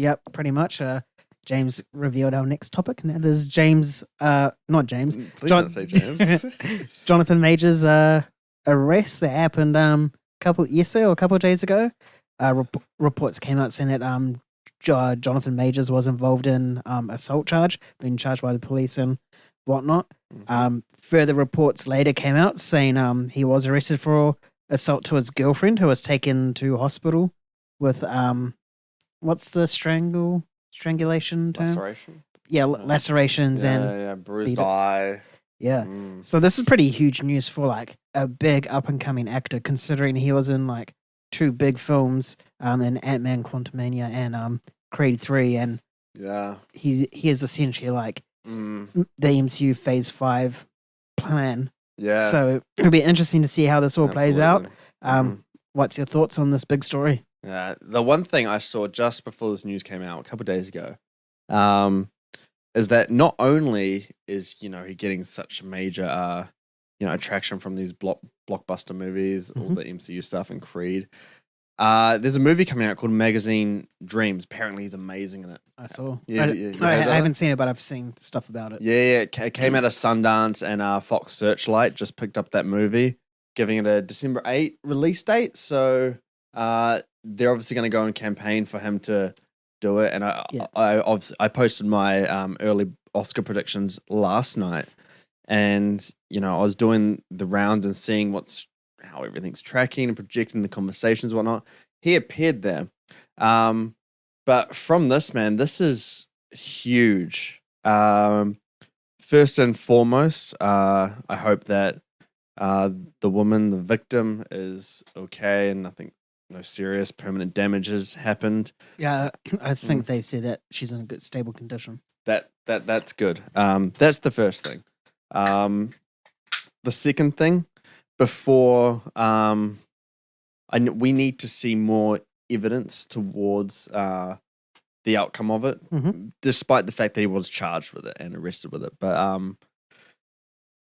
Yep, pretty much. James revealed our next topic, and that is not James, Please don't say James. Jonathan Majors' arrest that happened a couple of days ago. Reports came out saying that Jonathan Majors was involved in assault charge, being charged by the police and whatnot. Further reports later came out saying he was arrested for assault to his girlfriend, who was taken to hospital with what's the strangulation term? Laceration? Yeah, lacerations and bruised beat- eye. yeah. So this is pretty huge news for like a big up and coming actor, considering he was in like two big films, in Ant-Man Quantumania and Creed 3, and Yeah. he is essentially like Mm. the MCU Phase 5 plan. Yeah. So it'll be interesting to see how this all plays out. Absolutely. What's your thoughts on this big story? Yeah. The one thing I saw just before this news came out a couple of days ago, is that not only is he getting such major attraction from these blockbuster movies, all the MCU stuff and Creed. There's a movie coming out called Magazine Dreams. Apparently, he's amazing in it. I saw. Yeah, I haven't seen it, but I've seen stuff about it. Yeah. It came out of Sundance, and Fox Searchlight just picked up that movie, giving it a December 8th release date. So they're obviously going to go and campaign for him to do it. And I posted my early Oscar predictions last night, and I was doing the rounds and seeing how everything's tracking and projecting the conversations and whatnot. He appeared there. But from this, man, this is huge. First and foremost, I hope that the woman, the victim, is okay and no serious permanent damage has happened. Yeah, I think they said that she's in a good, stable condition. That's good. That's the first thing. The second thing, before we need to see more evidence towards the outcome of it, despite the fact that he was charged with it and arrested with it. But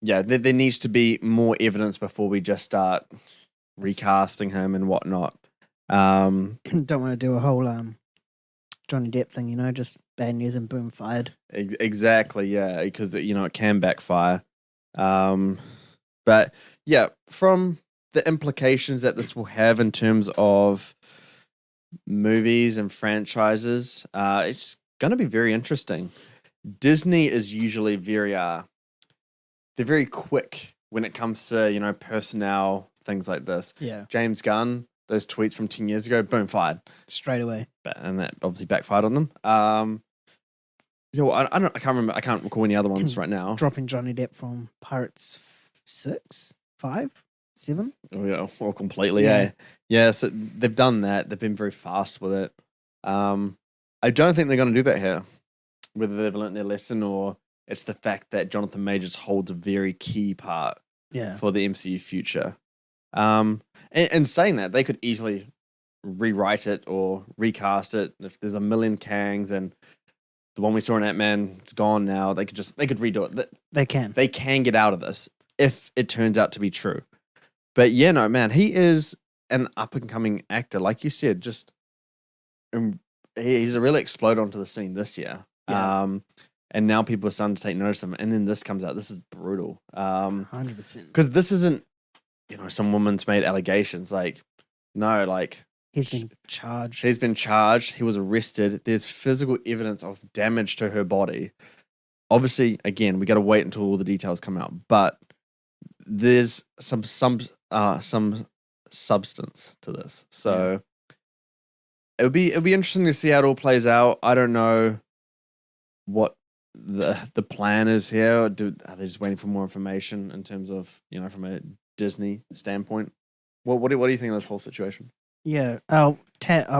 there needs to be more evidence before we just start recasting him and whatnot. Don't want to do a whole Johnny Depp thing, just bad news and boom, fired. Exactly, yeah, because it can backfire. But yeah, from the implications that this will have in terms of movies and franchises, it's going to be very interesting. Disney is usually they're very quick when it comes to, personnel, things like this. Yeah. James Gunn, those tweets from 10 years ago, boom, fired. Straight away. And that obviously backfired on them. I can't remember. I can't recall any other ones right now. Dropping Johnny Depp from Pirates 6, 5, 7. Oh yeah, well, completely. Yeah. So they've done that. They've been very fast with it. I don't think they're going to do that here. Whether they've learned their lesson or it's the fact that Jonathan Majors holds a very key part for the MCU future. And saying that, they could easily rewrite it or recast it. If there's a million Kangs and the one we saw in Ant-Man is gone now, they could redo it. They can get out of this if it turns out to be true. But yeah, no, man, he is an up and coming actor, like you said. He's really exploded onto the scene this year. And now people are starting to take notice of him. And then this comes out. This is brutal. 100%. Because this isn't, some woman's made allegations. He's been charged. He's been charged. He was arrested. There's physical evidence of damage to her body. Obviously, again, we got to wait until all the details come out. But there's some substance to this. So it'll be interesting to see how it all plays out. I don't know what the plan is here. Are they just waiting for more information in terms of from a Disney standpoint? What do you think of this whole situation? Yeah, I'll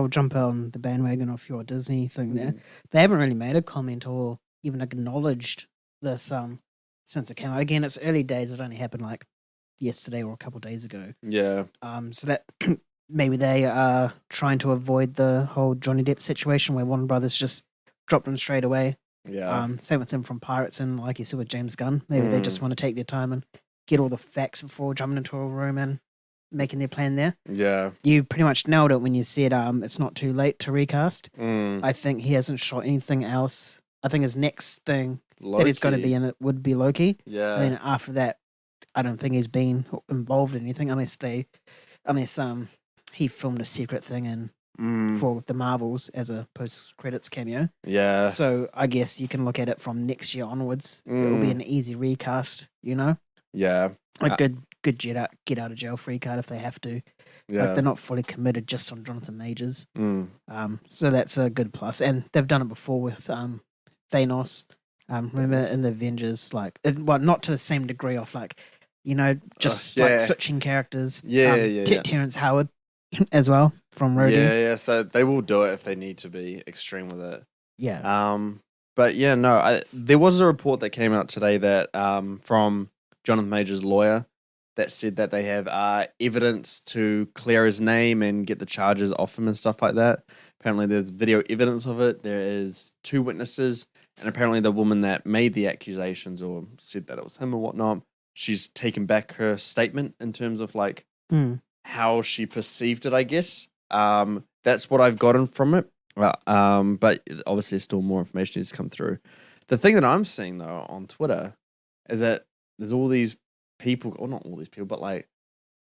jump on the bandwagon of your Disney thing there. They haven't really made a comment or even acknowledged this since it came out. Again, it's early days. It only happened like yesterday or a couple of days ago. Yeah. So that maybe they are trying to avoid the whole Johnny Depp situation where Warner Brothers just dropped him straight away. Yeah. Same with him from Pirates and like you said with James Gunn. Maybe they just want to take their time and get all the facts before jumping into a room and making their plan there. Yeah. You pretty much nailed it when you said it's not too late to recast. Mm. I think he hasn't shot anything else. I think his next thing that he's going to be in it would be Loki. Yeah. And then after that, I don't think he's been involved in anything unless he filmed a secret thing for the Marvels as a post-credits cameo. Yeah. So I guess you can look at it from next year onwards. It'll be an easy recast, you know? Yeah. A good get out of jail free card if they have to. Yeah. Like they're not fully committed just on Jonathan Majors. Mm. So that's a good plus. And they've done it before with Thanos. Remember in the Avengers, not to the same degree of switching characters. Terrence Howard as well from Rhodey. Yeah. So they will do it if they need to be extreme with it. Yeah. But yeah, no. There was a report that came out today that from Jonathan Majors' lawyer that said that they have evidence to clear his name and get the charges off him and stuff like that. Apparently, there's video evidence of it. There is 2 witnesses, and apparently the woman that made the accusations or said that it was him or whatnot, she's taken back her statement in terms of how she perceived it, I guess. That's what I've gotten from it. But obviously there's still more information needs to come through. The thing that I'm seeing, though, on Twitter is that there's all these people, or not all these people, but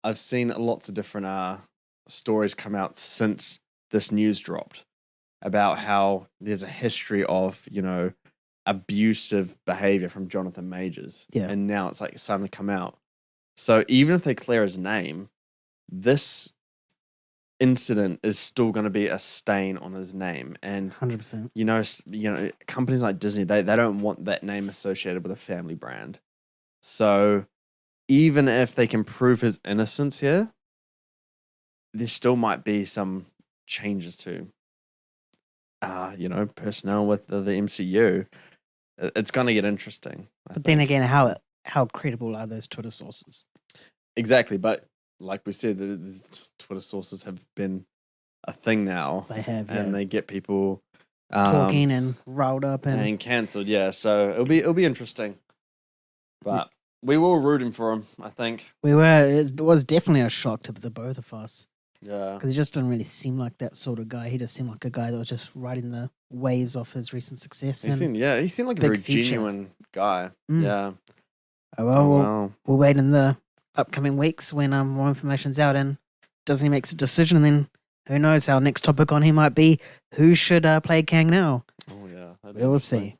I've seen lots of different stories come out since this news dropped about how there's a history of, abusive behavior from Jonathan Majors. Yeah. And now it's starting to come out. So even if they clear his name, this incident is still going to be a stain on his name. And 100%. Companies like Disney, they don't want that name associated with a family brand. So even if they can prove his innocence here, there still might be some changes to personnel with the MCU. It's going to get interesting. But then again, how credible are those Twitter sources? Exactly, but like we said, the Twitter sources have been a thing now. They have, and they get people talking and riled up and cancelled. Yeah, so it'll be interesting, but we were rooting for him. I think we were. It was definitely a shock to the both of us. Yeah, because he just didn't really seem like that sort of guy. He just seemed like a guy that was just riding the waves of his recent success. He seemed like a very genuine guy. Yeah. We'll wait in the upcoming weeks when more information's out and Disney makes a decision, and then who knows, our next topic on here might be who should play Kang now. Oh yeah, we'll see.